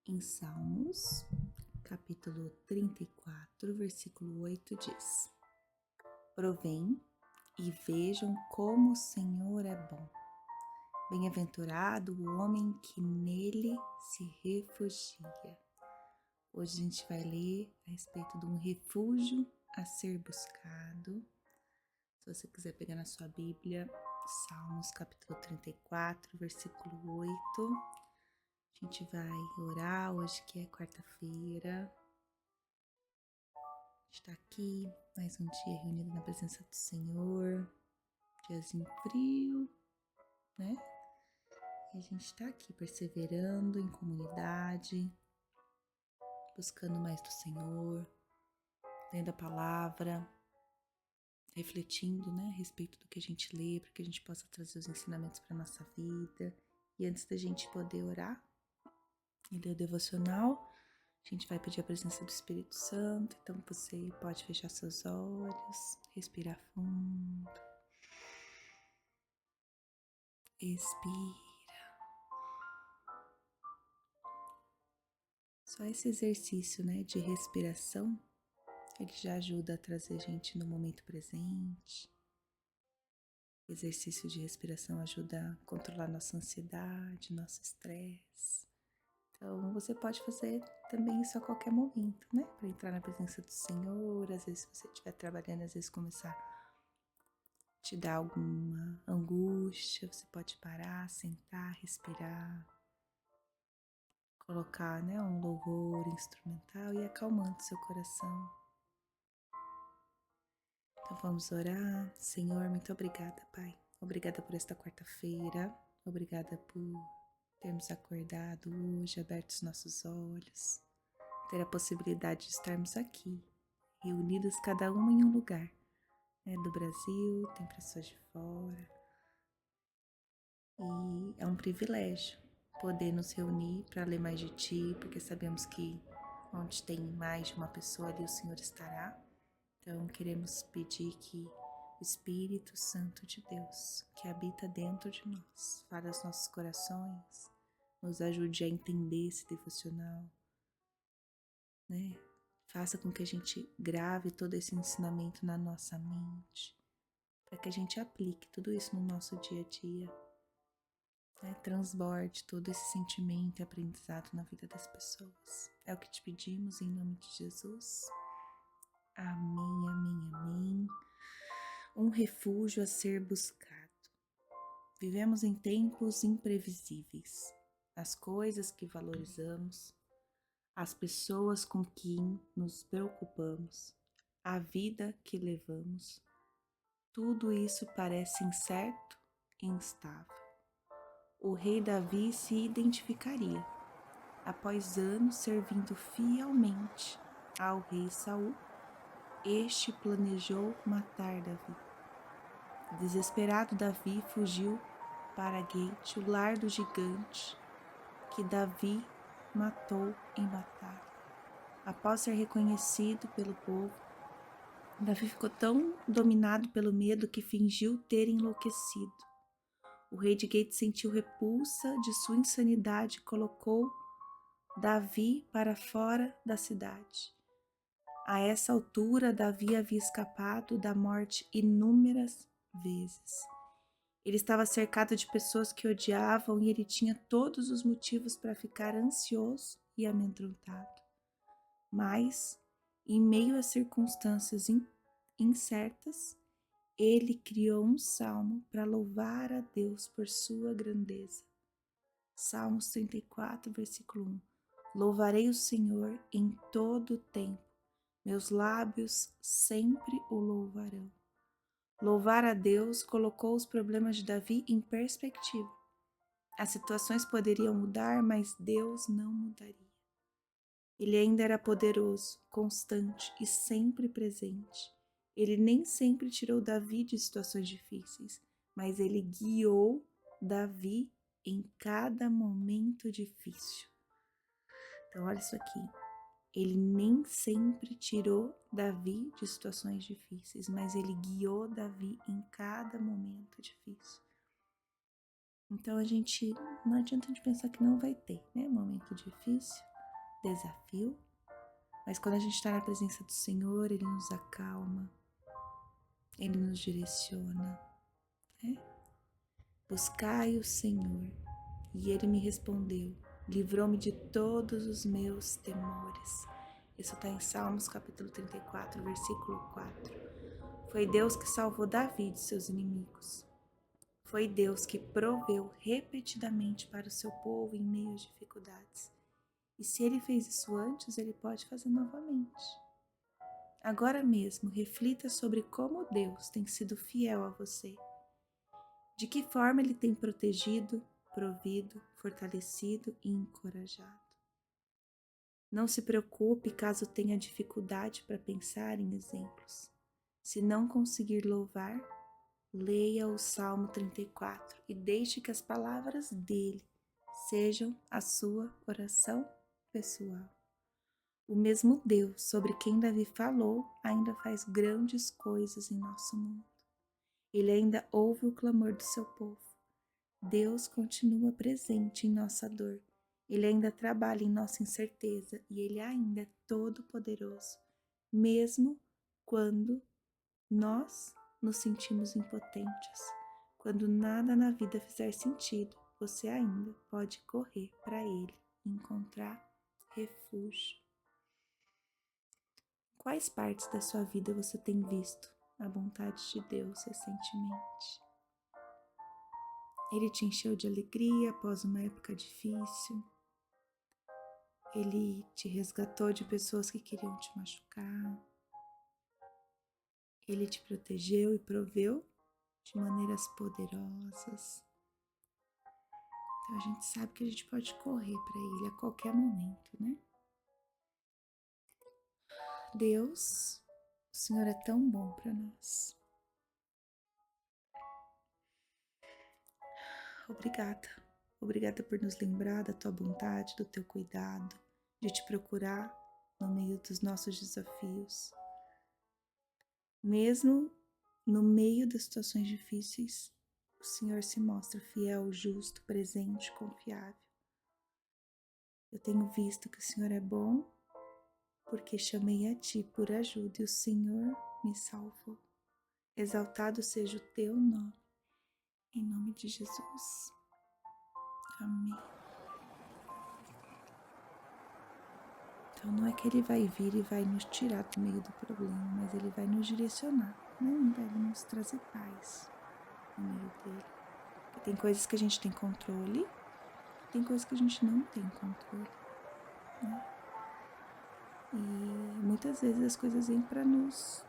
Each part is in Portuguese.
Em Salmos, capítulo 34, versículo 8 diz: Provém e vejam como o Senhor é bom. Bem-aventurado o homem que nele se refugia. Hoje a gente vai ler a respeito de um refúgio a ser buscado. Se você quiser pegar na sua Bíblia, Salmos capítulo 34, versículo 8. A gente vai orar hoje, que é quarta-feira. A gente está aqui, mais um dia reunido na presença do Senhor. Diazinho frio, né? E a gente está aqui perseverando em comunidade, buscando mais do Senhor, lendo a palavra, refletindo, né, a respeito do que a gente lê, para que a gente possa trazer os ensinamentos para a nossa vida. E antes da gente poder orar e ler o devocional, a gente vai pedir a presença do Espírito Santo. Então você pode fechar seus olhos, respirar fundo, expira. Só esse exercício, né, de respiração, ele já ajuda a trazer a gente no momento presente. O exercício de respiração ajuda a controlar nossa ansiedade, nosso estresse. Então, você pode fazer também isso a qualquer momento, né? Para entrar na presença do Senhor. Às vezes, se você estiver trabalhando, às vezes começar a te dar alguma angústia, você pode parar, sentar, respirar, colocar, né, um louvor instrumental e ir acalmando seu coração. Então, vamos orar. Senhor, muito obrigada, Pai. Obrigada por esta quarta-feira. Obrigada por termos acordado hoje, aberto os nossos olhos, ter a possibilidade de estarmos aqui, reunidos cada uma em um lugar, né, do Brasil, tem pessoas de fora, e é um privilégio poder nos reunir para ler mais de Ti, porque sabemos que onde tem mais de uma pessoa ali o Senhor estará. Então queremos pedir que o Espírito Santo de Deus, que habita dentro de nós, fale aos nossos corações, nos ajude a entender esse devocional, né? Faça com que a gente grave todo esse ensinamento na nossa mente, para que a gente aplique tudo isso no nosso dia a dia, né? Transborde todo esse sentimento e aprendizado na vida das pessoas. É o que te pedimos em nome de Jesus. Amém, amém, amém. Um refúgio a ser buscado. Vivemos em tempos imprevisíveis. As coisas que valorizamos, as pessoas com quem nos preocupamos, a vida que levamos, tudo isso parece incerto e instável. O rei Davi se identificaria. Após anos servindo fielmente ao rei Saul, este planejou matar Davi. Desesperado, Davi fugiu para Gate, o lar do gigante que Davi matou em batalha. Após ser reconhecido pelo povo, Davi ficou tão dominado pelo medo que fingiu ter enlouquecido. O rei de Gate sentiu repulsa de sua insanidade e colocou Davi para fora da cidade. A essa altura, Davi havia escapado da morte inúmeras vezes. Ele estava cercado de pessoas que odiavam e ele tinha todos os motivos para ficar ansioso e amedrontado. Mas, em meio a circunstâncias incertas, ele criou um salmo para louvar a Deus por sua grandeza. Salmos 34, versículo 1. Louvarei o Senhor em todo o tempo, meus lábios sempre o louvarão. Louvar a Deus colocou os problemas de Davi em perspectiva. As situações poderiam mudar, mas Deus não mudaria. Ele ainda era poderoso, constante e sempre presente. Ele nem sempre tirou Davi de situações difíceis, mas ele guiou Davi em cada momento difícil. Então, olha isso aqui. Ele nem sempre tirou Davi de situações difíceis, mas ele guiou Davi em cada momento difícil. Então, não adianta a gente pensar que não vai ter, né, momento difícil. desafio, mas quando a gente está na presença do Senhor, Ele nos acalma, Ele nos direciona, né? Buscai o Senhor, e Ele me respondeu, livrou-me de todos os meus temores. Isso está em Salmos capítulo 34, versículo 4. Foi Deus que salvou Davi de seus inimigos. Foi Deus que proveu repetidamente para o seu povo em meio às dificuldades. E se Ele fez isso antes, Ele pode fazer novamente. Agora mesmo, reflita sobre como Deus tem sido fiel a você. De que forma Ele tem protegido, provido, fortalecido e encorajado. Não se preocupe caso tenha dificuldade para pensar em exemplos. Se não conseguir louvar, leia o Salmo 34 e deixe que as palavras dele sejam a sua oração pessoal. O mesmo Deus sobre quem Davi falou ainda faz grandes coisas em nosso mundo. Ele ainda ouve o clamor do seu povo. Deus continua presente em nossa dor. Ele ainda trabalha em nossa incerteza e Ele ainda é todo-poderoso, mesmo quando nós nos sentimos impotentes. Quando nada na vida fizer sentido, você ainda pode correr para Ele e encontrar refúgio. Quais partes da sua vida você tem visto a vontade de Deus recentemente? Ele te encheu de alegria após uma época difícil? Ele te resgatou de pessoas que queriam te machucar? Ele te protegeu e proveu de maneiras poderosas? Então a gente sabe que a gente pode correr para Ele a qualquer momento, né? Deus, o Senhor é tão bom para nós. Obrigada. Obrigada por nos lembrar da tua bondade, do teu cuidado, de te procurar no meio dos nossos desafios. Mesmo no meio das situações difíceis, o Senhor se mostra fiel, justo, presente, confiável. Eu tenho visto que o Senhor é bom, porque chamei a Ti por ajuda e o Senhor me salvou. Exaltado seja o Teu nome, em nome de Jesus. Amém. Então não é que Ele vai vir e vai nos tirar do meio do problema, mas Ele vai nos direcionar, né? Vai nos trazer paz no meio dele. Porque tem coisas que a gente tem controle, tem coisas que a gente não tem controle, né? E muitas vezes as coisas vêm para nos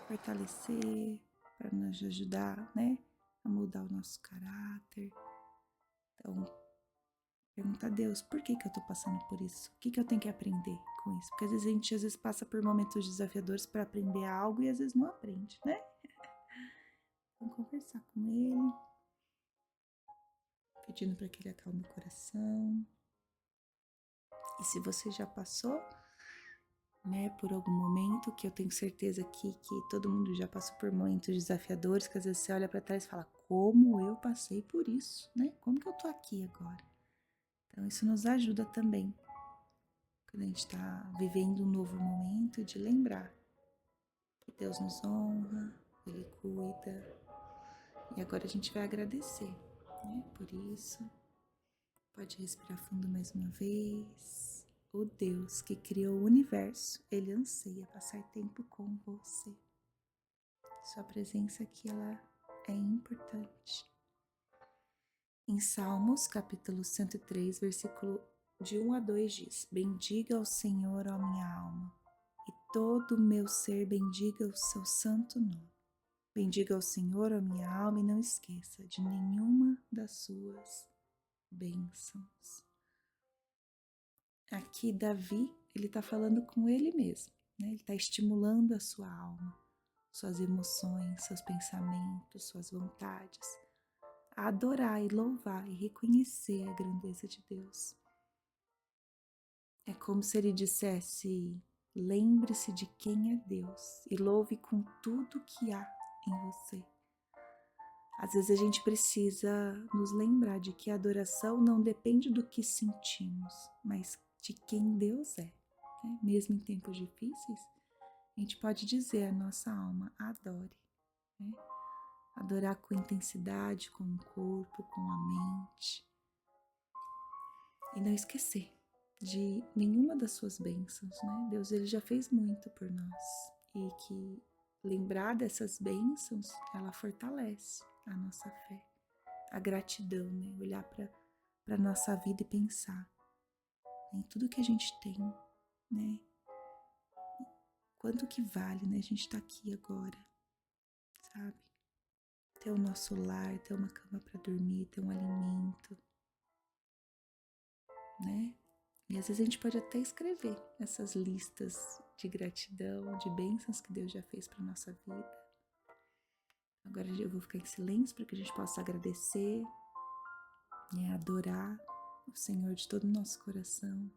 fortalecer, para nos ajudar, né? A mudar o nosso caráter. Então, pergunta a Deus, por que eu tô passando por isso? O que eu tenho que aprender com isso? Porque às vezes a gente passa por momentos desafiadores para aprender algo e às vezes não aprende, né? Vamos conversar com Ele, pedindo para que Ele acalme o coração. E se você já passou, né, por algum momento, que eu tenho certeza aqui que todo mundo já passou por momentos desafiadores, que às vezes você olha para trás e fala, como eu passei por isso, né? Como que eu tô aqui agora? Então isso nos ajuda também, quando a gente está vivendo um novo momento, de lembrar que Deus nos honra, Ele cuida, e agora a gente vai agradecer, né, por isso. Pode respirar fundo mais uma vez. O Deus que criou o universo, Ele anseia passar tempo com você. Sua presença aqui, ela é importante. Em Salmos, capítulo 103, versículo de 1 a 2 diz: Bendiga ao Senhor, ó minha alma, e todo o meu ser bendiga o seu santo nome. Bendiga ao Senhor, ó minha alma, e não esqueça de nenhuma das suas bênçãos. Aqui Davi, ele está falando com ele mesmo, né? Ele está estimulando a sua alma, suas emoções, seus pensamentos, suas vontades, a adorar e louvar e reconhecer a grandeza de Deus. É como se ele dissesse, lembre-se de quem é Deus e louve com tudo que há em você. Às vezes a gente precisa nos lembrar de que a adoração não depende do que sentimos, mas de quem Deus é. Né? Mesmo em tempos difíceis, a gente pode dizer à nossa alma, adore. Né? Adorar com intensidade, com o corpo, com a mente. E não esquecer de nenhuma das suas bênçãos, né? Deus ele já fez muito por nós. E que lembrar dessas bênçãos, ela fortalece a nossa fé. A gratidão, né? Olhar para a nossa vida e pensar em tudo que a gente tem, né? Quanto que vale, né? A gente tá aqui agora, sabe? Ter o nosso lar, ter uma cama para dormir, ter um alimento, né? E às vezes a gente pode até escrever essas listas de gratidão, de bênçãos que Deus já fez para nossa vida. Agora eu vou ficar em silêncio para que a gente possa agradecer, né? Adorar o Senhor de todo o nosso coração.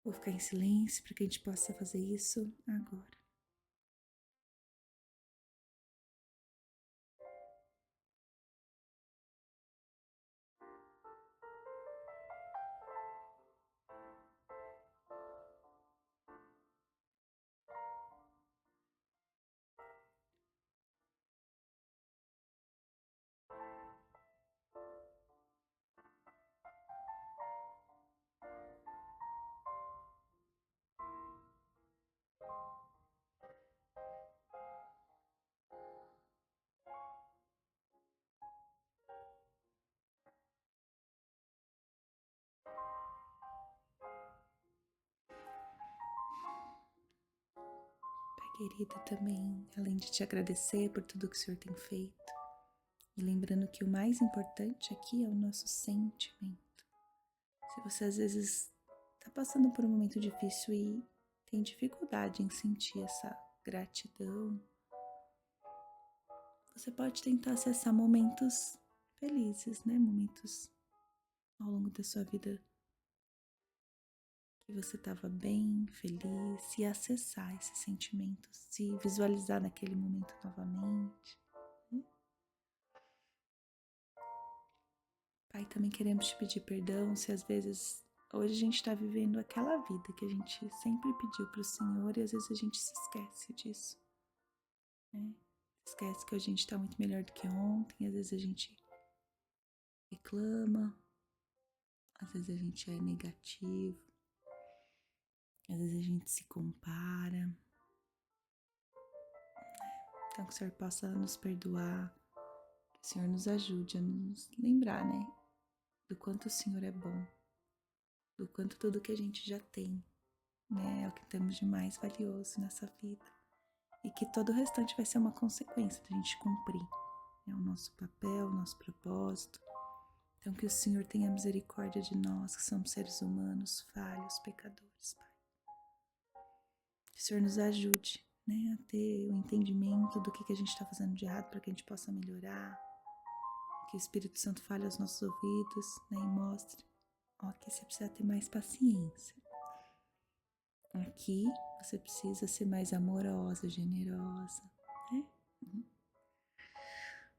Vou ficar em silêncio para que a gente possa fazer isso agora. Pai querido, também, além de te agradecer por tudo que o Senhor tem feito, e lembrando que o mais importante aqui é o nosso sentimento. Se você às vezes está passando por um momento difícil e tem dificuldade em sentir essa gratidão, você pode tentar acessar momentos felizes, né? Momentos ao longo da sua vida que você estava bem, feliz, e acessar esses sentimentos, se visualizar naquele momento novamente. Né? Pai, também queremos te pedir perdão se às vezes hoje a gente está vivendo aquela vida que a gente sempre pediu para o Senhor e às vezes a gente se esquece disso. Né? Esquece que a gente está muito melhor do que ontem, às vezes a gente reclama, às vezes a gente é negativo, às vezes a gente se compara. Então que o Senhor possa nos perdoar, que o Senhor nos ajude a nos lembrar, né? Do quanto o Senhor é bom, do quanto tudo que a gente já tem, né? É o que temos de mais valioso nessa vida. E que todo o restante vai ser uma consequência da gente cumprir, né? O nosso papel, o nosso propósito. Então que o Senhor tenha misericórdia de nós, que somos seres humanos, falhos, pecadores, Pai. Que o Senhor nos ajude, né, a ter o entendimento do que a gente está fazendo de errado para que a gente possa melhorar. Que o Espírito Santo fale aos nossos ouvidos, né, e mostre, ó, que você precisa ter mais paciência. Aqui você precisa ser mais amorosa, generosa, né?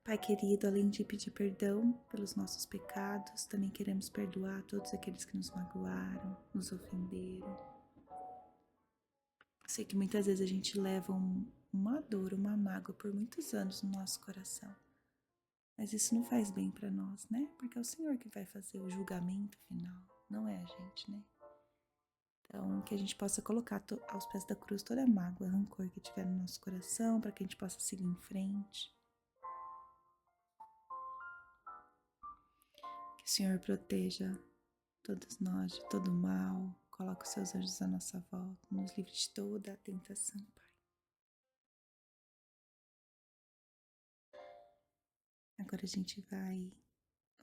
Pai querido, além de pedir perdão pelos nossos pecados, também queremos perdoar todos aqueles que nos magoaram, nos ofenderam. Sei que muitas vezes a gente leva uma dor, uma mágoa por muitos anos no nosso coração. Mas isso não faz bem para nós, né? Porque é o Senhor que vai fazer o julgamento final, não é a gente, né? Então, que a gente possa colocar aos pés da cruz toda a mágoa, rancor que tiver no nosso coração, para que a gente possa seguir em frente. Que o Senhor proteja todos nós de todo mal, coloque os seus anjos à nossa volta, nos livre de toda a tentação, Pai. Agora a gente vai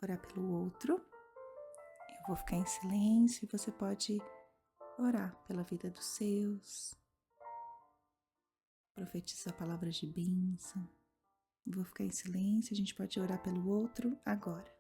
orar pelo outro. Eu vou ficar em silêncio e você pode orar pela vida dos seus, profetizar palavras de bênção. Eu vou ficar em silêncio, a gente pode orar pelo outro agora.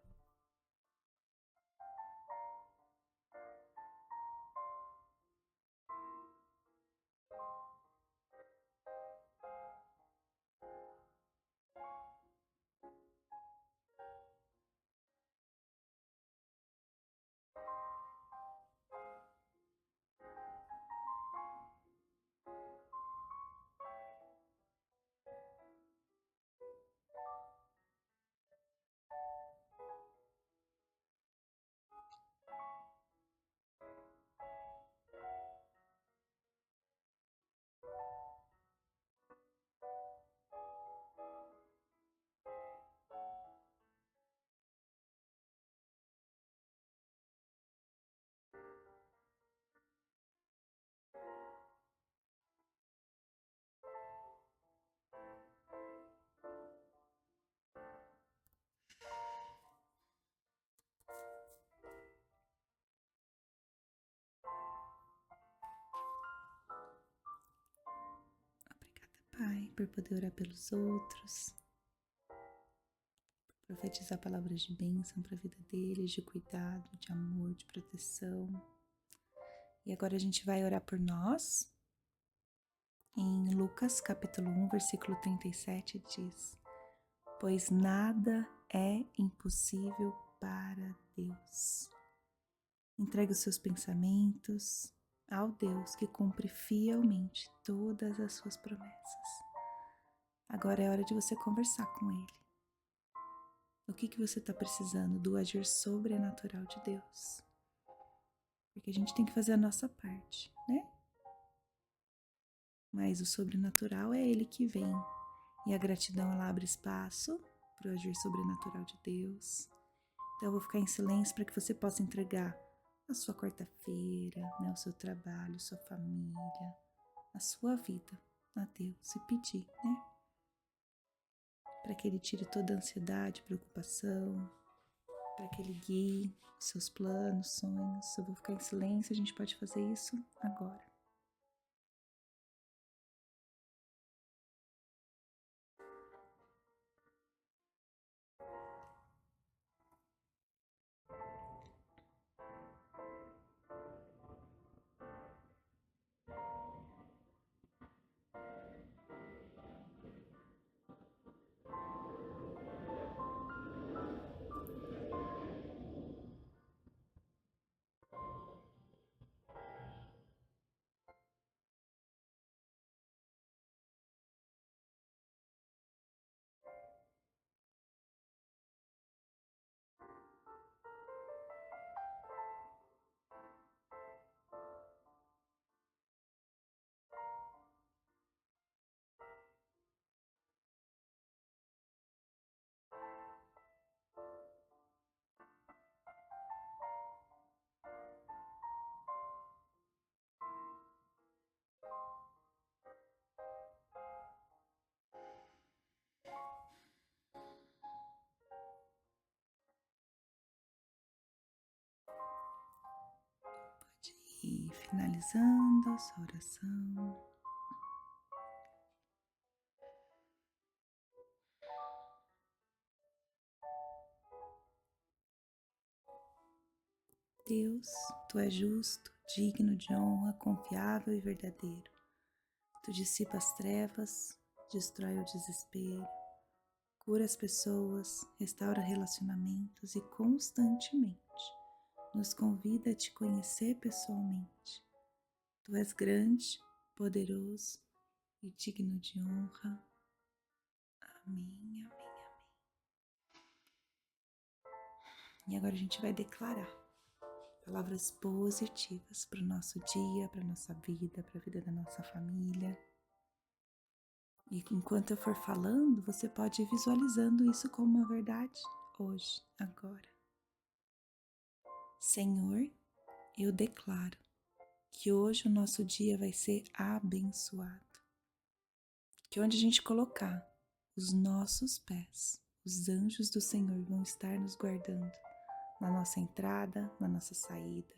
por poder orar pelos outros, profetizar palavras de bênção para a vida deles, de cuidado, de amor, de proteção. E agora a gente vai orar por nós. Em Lucas capítulo 1, versículo 37 diz: pois nada é impossível para Deus. Entregue os seus pensamentos ao Deus que cumpre fielmente todas as suas promessas. Agora é hora de você conversar com Ele. O que você está precisando do agir sobrenatural de Deus? Porque a gente tem que fazer a nossa parte, né? Mas o sobrenatural é Ele que vem. E a gratidão, ela abre espaço para o agir sobrenatural de Deus. Então eu vou ficar em silêncio para que você possa entregar a sua quarta-feira, né, o seu trabalho, sua família, a sua vida a Deus e pedir, né? Para que Ele tire toda a ansiedade, preocupação, para que Ele guie os seus planos, sonhos. Eu vou ficar em silêncio, a gente pode fazer isso agora. E finalizando a sua oração. Deus, Tu és justo, digno de honra, confiável e verdadeiro. Tu dissipa as trevas, destrói o desespero, cura as pessoas, restaura relacionamentos e constantemente nos convida a Te conhecer pessoalmente. Tu és grande, poderoso e digno de honra. Amém, amém, amém. E agora a gente vai declarar palavras positivas para o nosso dia, para a nossa vida, para a vida da nossa família. E enquanto eu for falando, você pode ir visualizando isso como uma verdade hoje, agora. Senhor, eu declaro que hoje o nosso dia vai ser abençoado. Que onde a gente colocar os nossos pés, os anjos do Senhor vão estar nos guardando na nossa entrada, na nossa saída,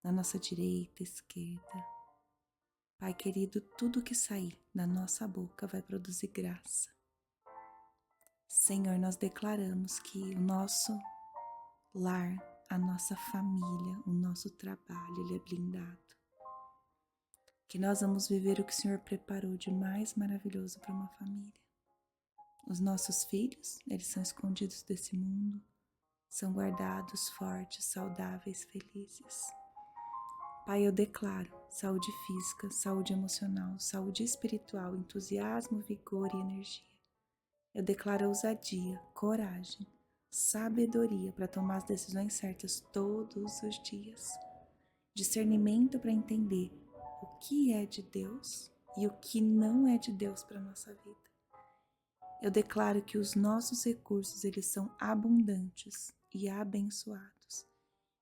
na nossa direita, esquerda. Pai querido, tudo que sair da nossa boca vai produzir graça. Senhor, nós declaramos que o nosso lar, a nossa família, o nosso trabalho, ele é blindado. Que nós vamos viver o que o Senhor preparou de mais maravilhoso para uma família. Os nossos filhos, eles são escondidos desse mundo, são guardados, fortes, saudáveis, felizes. Pai, eu declaro saúde física, saúde emocional, saúde espiritual, entusiasmo, vigor e energia. Eu declaro ousadia, coragem, sabedoria para tomar as decisões certas todos os dias. Discernimento para entender o que é de Deus e o que não é de Deus para a nossa vida. Eu declaro que os nossos recursos, eles são abundantes e abençoados.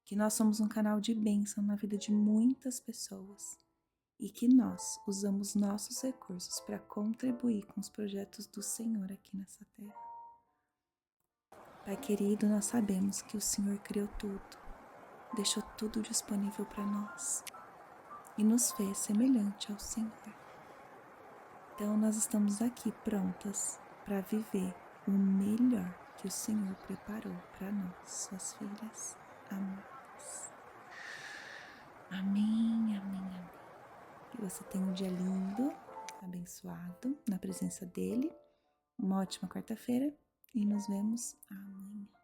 Que nós somos um canal de bênção na vida de muitas pessoas. E que nós usamos nossos recursos para contribuir com os projetos do Senhor aqui nessa terra. Pai querido, nós sabemos que o Senhor criou tudo, deixou tudo disponível para nós e nos fez semelhante ao Senhor. Então nós estamos aqui prontas para viver o melhor que o Senhor preparou para nós, suas filhas amadas. Amém, amém, amém. Que você tenha um dia lindo, abençoado, na presença dele. Uma ótima quarta-feira e nos vemos amanhã.